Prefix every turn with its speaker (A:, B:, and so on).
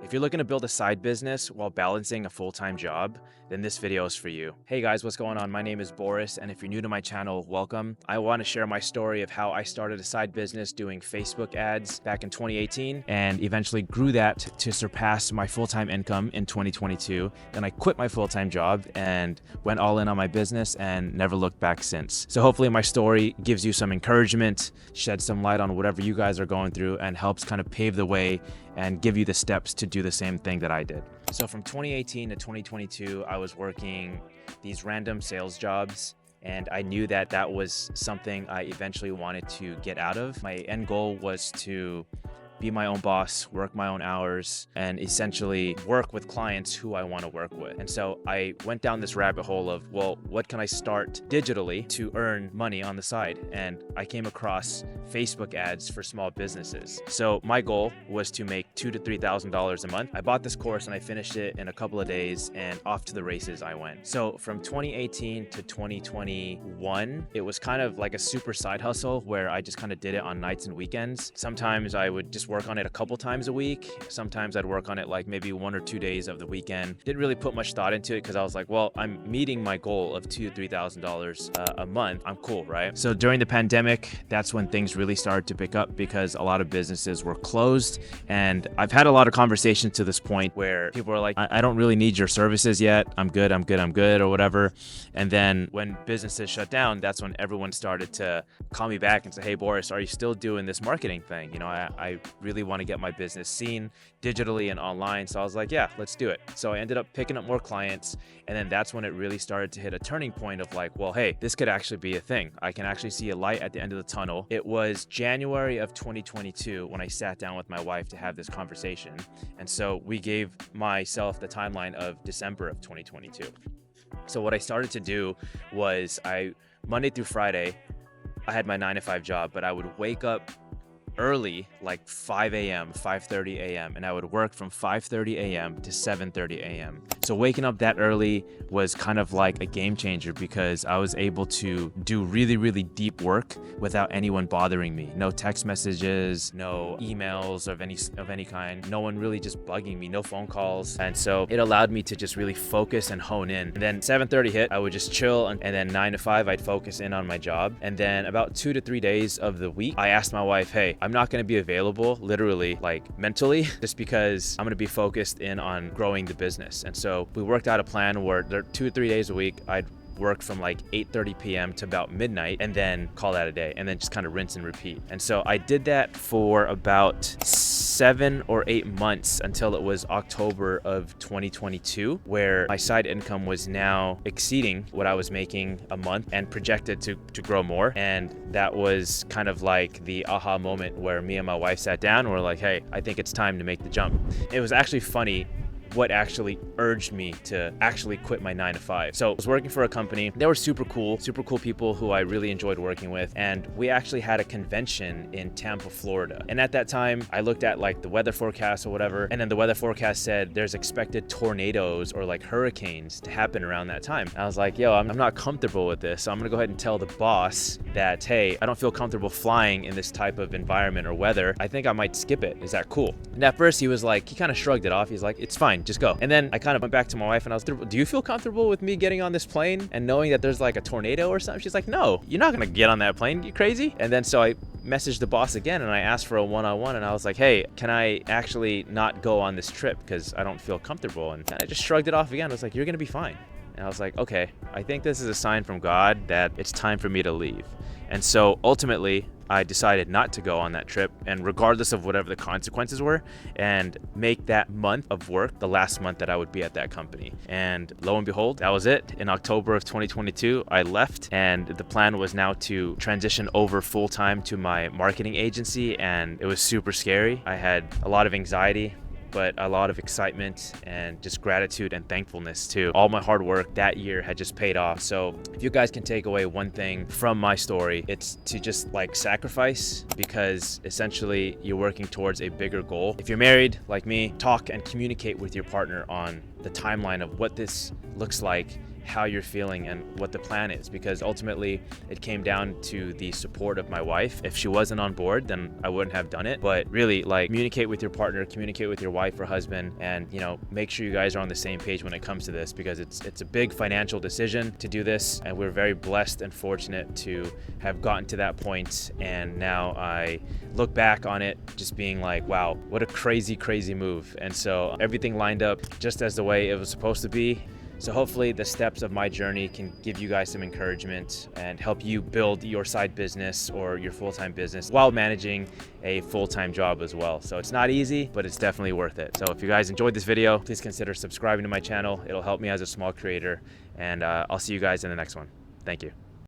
A: If you're looking to build a side business while balancing a full-time job, then this video is for you. Hey guys, what's going on? My name is Boris, and if you're new to my channel, welcome. I want to share my story of how I started a side business doing Facebook ads back in 2018 and eventually grew that to surpass my full-time income in 2022. Then I quit my full-time job and went all in on my business and never looked back since. So hopefully my story gives you some encouragement, sheds some light on whatever you guys are going through, and helps kind of pave the way and give you the steps to do the same thing that I did. So from 2018 to 2022, I was working these random sales jobs, and I knew that that was something I eventually wanted to get out of. My end goal was to be my own boss, work my own hours, and essentially work with clients who I want to work with. And so I went down this rabbit hole of, well, what can I start digitally to earn money on the side? And I came across Facebook ads for small businesses. So my goal was to make $2,000 to $3,000 a month. I bought this course and I finished it in a couple of days, and off to the races I went. So from 2018 to 2021, it was kind of like a super side hustle where I just kind of did it on nights and weekends. Sometimes I would just work on it a couple times a week. Sometimes I'd work on it like maybe 1 or 2 days of the weekend. Didn't really put much thought into it because I was like, well, I'm meeting my goal of $2,000 to $3,000 a month. I'm cool, right? So during the pandemic, that's when things really started to pick up because a lot of businesses were closed. And I've had a lot of conversations to this point where people are like, I don't really need your services yet. I'm good, or whatever. And then when businesses shut down, that's when everyone started to call me back and say, hey, Boris, are you still doing this marketing thing? You know, I really want to get my business seen digitally and online. So I was like, yeah, let's do it. So I ended up picking up more clients. And then that's when it really started to hit a turning point of like, well, hey, this could actually be a thing. I can actually see a light at the end of the tunnel. It was January of 2022 when I sat down with my wife to have this conversation. And so we gave myself the timeline of December of 2022. So what I started to do was Monday through Friday, I had my 9 to 5 job, but I would wake up early, like 5 a.m., 5:30 a.m., and I would work from 5:30 a.m. to 7:30 a.m. So waking up that early was kind of like a game changer because I was able to do really, really deep work without anyone bothering me. No text messages, no emails of any kind, no one really just bugging me, no phone calls. And so it allowed me to just really focus and hone in. And then 7:30 hit, I would just chill, and then 9 to 5, I'd focus in on my job. And then about 2 to 3 days of the week, I asked my wife, hey, I'm not going to be available literally, like mentally, just because I'm going to be focused in on growing the business. And so we worked out a plan where 2 or 3 days a week, I'd work from like 8:30 p.m. to about midnight and then call that a day and then just kind of rinse and repeat. And so I did that for about 7 or 8 months until it was October of 2022, where my side income was now exceeding what I was making a month and projected to grow more. And that was kind of like the aha moment where me and my wife sat down and were like, hey, I think it's time to make the jump. It was actually funny what actually urged me to actually quit my 9 to 5. So I was working for a company. They were super cool people who I really enjoyed working with. And we actually had a convention in Tampa, Florida. And at that time, I looked at like the weather forecast or whatever. And then the weather forecast said there's expected tornadoes or like hurricanes to happen around that time. And I was like, yo, I'm not comfortable with this. So I'm gonna go ahead and tell the boss that, hey, I don't feel comfortable flying in this type of environment or weather. I think I might skip it. Is that cool? And at first he kind of shrugged it off. He's like, it's fine. Just go. And then I kind of went back to my wife and I was, do you feel comfortable with me getting on this plane and knowing that there's like a tornado or something? She's like, no, you're not going to get on that plane. You crazy? And then so I messaged the boss again and I asked for a one-on-one and I was like, hey, can I actually not go on this trip because I don't feel comfortable? And I just shrugged it off again. I was like, you're going to be fine. And I was like, okay, I think this is a sign from God that it's time for me to leave. And so ultimately, I decided not to go on that trip, and regardless of whatever the consequences were, and make that month of work the last month that I would be at that company. And lo and behold, that was it. In October of 2022, I left, and the plan was now to transition over full-time to my marketing agency, and it was super scary. I had a lot of anxiety, but a lot of excitement and just gratitude and thankfulness too. All my hard work that year had just paid off. So if you guys can take away one thing from my story, it's to just like sacrifice, because essentially you're working towards a bigger goal. If you're married like me, talk and communicate with your partner on the timeline of what this looks like, how you're feeling and what the plan is, because ultimately it came down to the support of my wife. If she wasn't on board, then I wouldn't have done it. But really, like, communicate with your partner, communicate with your wife or husband, and make sure you guys are on the same page when it comes to this, because it's a big financial decision to do this, and we're very blessed and fortunate to have gotten to that point. And now I look back on it just being like, wow, what a crazy move. And so everything lined up just as the way it was supposed to be. So hopefully the steps of my journey can give you guys some encouragement and help you build your side business or your full-time business while managing a full-time job as well. So it's not easy, but it's definitely worth it. So if you guys enjoyed this video, please consider subscribing to my channel. It'll help me as a small creator, and I'll see you guys in the next one. Thank you.